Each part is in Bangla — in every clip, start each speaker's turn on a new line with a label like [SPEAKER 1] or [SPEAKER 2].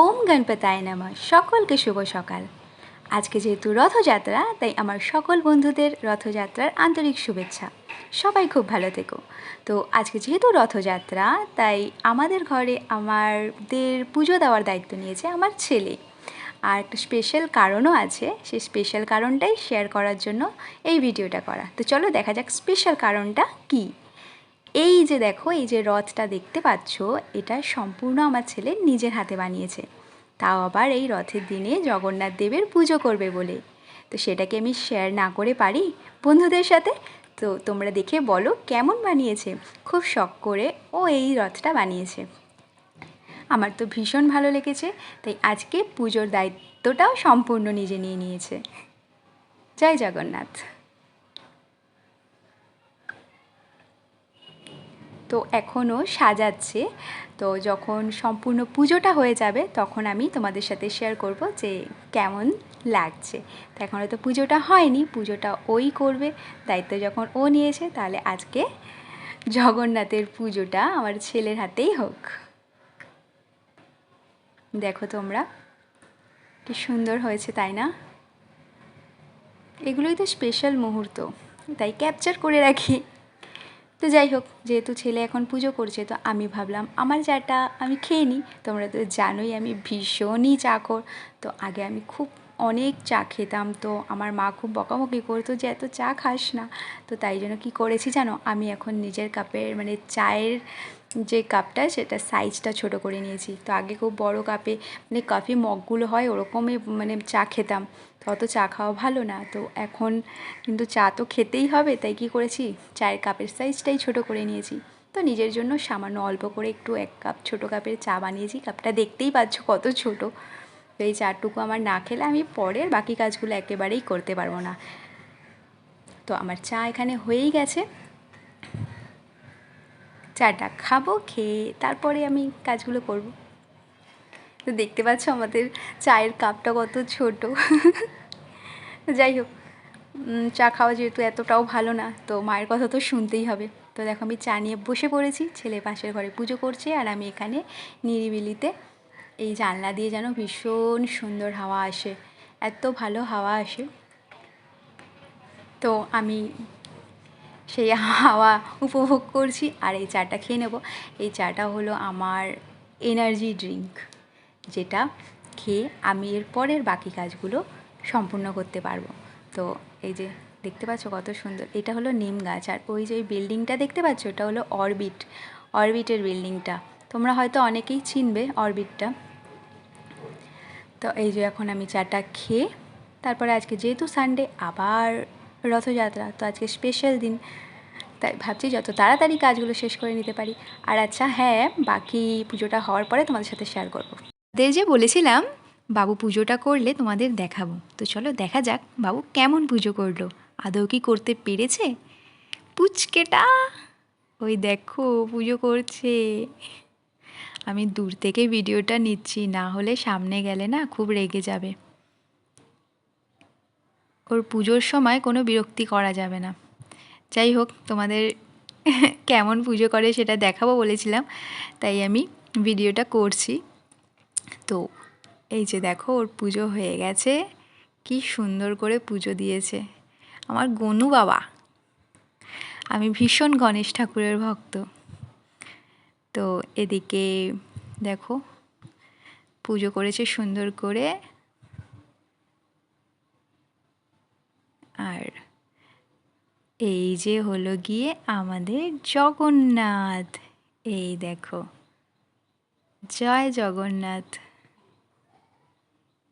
[SPEAKER 1] ওম গণপতায় নমঃ। সকলকে শুভ সকাল। আজকে যেহেতু রথযাত্রা, তাই আমার সকল বন্ধুদের রথযাত্রার আন্তরিক শুভেচ্ছা। সবাই খুব ভালো থেকো। তো আজকে যেহেতু রথযাত্রা, তাই আমাদের ঘরে আমাদের পুজো দেওয়ার দায়িত্ব নিয়েছে আমার ছেলে। আর একটা স্পেশাল কারণও আছে, সেই স্পেশাল কারণটাই শেয়ার করার জন্য এই ভিডিওটা করা। তো চলো দেখা যাক স্পেশাল কারণটা কী। এই যে দেখো, এই যে রথটা দেখতে পাচ্ছ, এটা সম্পূর্ণ আমার ছেলে নিজের হাতে বানিয়েছে। তাও আবার এই রথের দিনে জগন্নাথ দেবের পুজো করবে বলে। তো সেটাকে আমি শেয়ার না করে পারি বন্ধুদের সাথে? তো তোমরা দেখে বলো কেমন বানিয়েছে। খুব শখ করে ও এই রথটা বানিয়েছে। আমার তো ভীষণ ভালো লেগেছে, তাই আজকে পুজোর দায়িত্বটাও সম্পূর্ণ নিজে নিয়ে নিয়েছে। জয় জগন্নাথ। তো এখনও সাজাচ্ছে। তো যখন সম্পূর্ণ পুজোটা হয়ে যাবে তখন আমি তোমাদের সাথে শেয়ার করব যে কেমন লাগছে। তো এখনও তো পুজোটা হয়নি, পুজোটা ওই করবে। দায়িত্ব যখন ও নিয়েছে, তাহলে আজকে জগন্নাথের পুজোটা আমার ছেলের হাতেই হোক। দেখো তোমরা, কি সুন্দর হয়েছে তাই না? এগুলোই তো স্পেশাল মুহূর্ত, তাই ক্যাপচার করে রাখি। তো যাই হোক, যেহেতু ছেলে এখন পুজো করছে, তো আমি ভাবলাম আমার চাটা আমি খেয়ে নিই। তোমরা তো জানোই আমি ভীষণই চাকর। তো আগে আমি খুব অনেক চা খেতাম, তো আমার মা খুব বকাবকি করতো যে এত চা খাস না। তো তাই জন্য কী করেছি জানো, আমি এখন নিজের কাপের মানে চায়ের যে কাপটা, সেটা সাইজটা ছোট করে নিয়েছি। তো আগে খুব বড় কাপে মানে কফি মগগুলো হয় ওরকমই মানে চা খেতাম। তো অত চা খাওয়া ভালো না। তো এখন কিন্তু চা তো খেতেই হবে, তাই কী করেছি, চায়ের কাপের সাইজটাই ছোট করে নিয়েছি। তো নিজের জন্য সামান্য অল্প করে একটু 1 কাপ ছোটো কাপের চা বানিয়েছি। কাপটা দেখতেই পাচ্ছ কত ছোট। তো এই চাটুকু আমার না খেলে আমি পরের বাকি কাজগুলো একেবারেই করতে পারবো না। তো আমার চা এখানে হয়েই গেছে। চাটা খাবো, খেয়ে তারপরে আমি কাজগুলো করব। তো দেখতে পাচ্ছ আমাদের চায়ের কাপটা কত ছোট। যাই হোক, চা খাওয়া যেহেতু এতটাও ভালো না, তো মায়ের কথা তো শুনতেই হবে। তো দেখো আমি চা নিয়ে বসে পড়েছি, ছেলে পাশের ঘরে পুজো করছে আর আমি এখানে নিরিবিলিতে। এই জানলা দিয়ে যেন ভীষণ সুন্দর হাওয়া আসে, এত ভালো হাওয়া আসে। তো আমি সেই হাওয়া উপভোগ করছি আর এই চাটা খেয়ে নেব। এই চাটা হলো আমার এনার্জি ড্রিঙ্ক, যেটা খেয়ে আমি এর পরের বাকি কাজগুলো সম্পূর্ণ করতে পারবো। তো এই যে দেখতে পাচ্ছ কত সুন্দর, এটা হলো নিম গাছ। আর ওই যে ওই বিল্ডিংটা দেখতে পাচ্ছ, ওটা হলো অরবিটের বিল্ডিংটা। তোমরা হয়তো অনেকেই চিনবে অরবিটটা। তো এই যে এখন আমি চাটা খেয়ে তারপরে, আজকে যেহেতু সানডে আবার রথযাত্রা, তো আজকে স্পেশাল দিন, তাই ভাবছি যত তাড়াতাড়ি কাজগুলো শেষ করে নিতে পারি। আর আচ্ছা হ্যাঁ, বাকি পুজোটা হওয়ার পরে তোমাদের সাথে শেয়ার করবো। যে বলেছিলাম বাবু পুজোটা করলে তোমাদের দেখাবো। তো চলো দেখা যাক বাবু কেমন পুজো করলো, আদৌ কি করতে পেরেছে। পুচকেটা ওই দেখো পুজো করছে। আমি দূর থেকে ভিডিওটা নিচ্ছি, না হলে সামনে গেলে না খুব রেগে যাবে। ওর পুজোর সময় কোনো বিরক্তি করা যাবে না। যাই হোক, তোমাদের কেমন পুজো করে সেটা দেখাবো বলেছিলাম, তাই আমি ভিডিওটা করছি। তো এই যে দেখো ওর পুজো হয়ে গেছে, কি সুন্দর করে পুজো দিয়েছে আমার গনু বাবা। আমি ভীষণ গণেশ ঠাকুরের ভক্ত। তো এদিকে দেখো পুজো করেছে সুন্দর করে। আর এই যে হলো গিয়ে আমাদের জগন্নাথ, এই দেখো, জয় জগন্নাথ।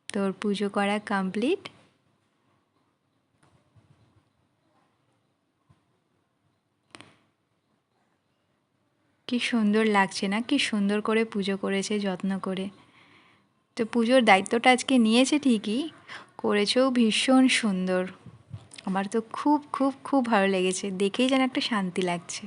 [SPEAKER 1] তোর পুজো করা কমপ্লিট। কি সুন্দর লাগছে না, কি সুন্দর করে পুজো করেছে যত্ন করে। তো পুজোর দায়িত্বটা আজকে নিয়েছে ঠিকই, করেছেও ভীষণ সুন্দর। আমার তো খুব খুব খুব ভালো লেগেছে, দেখেই যেন একটা শান্তি লাগছে।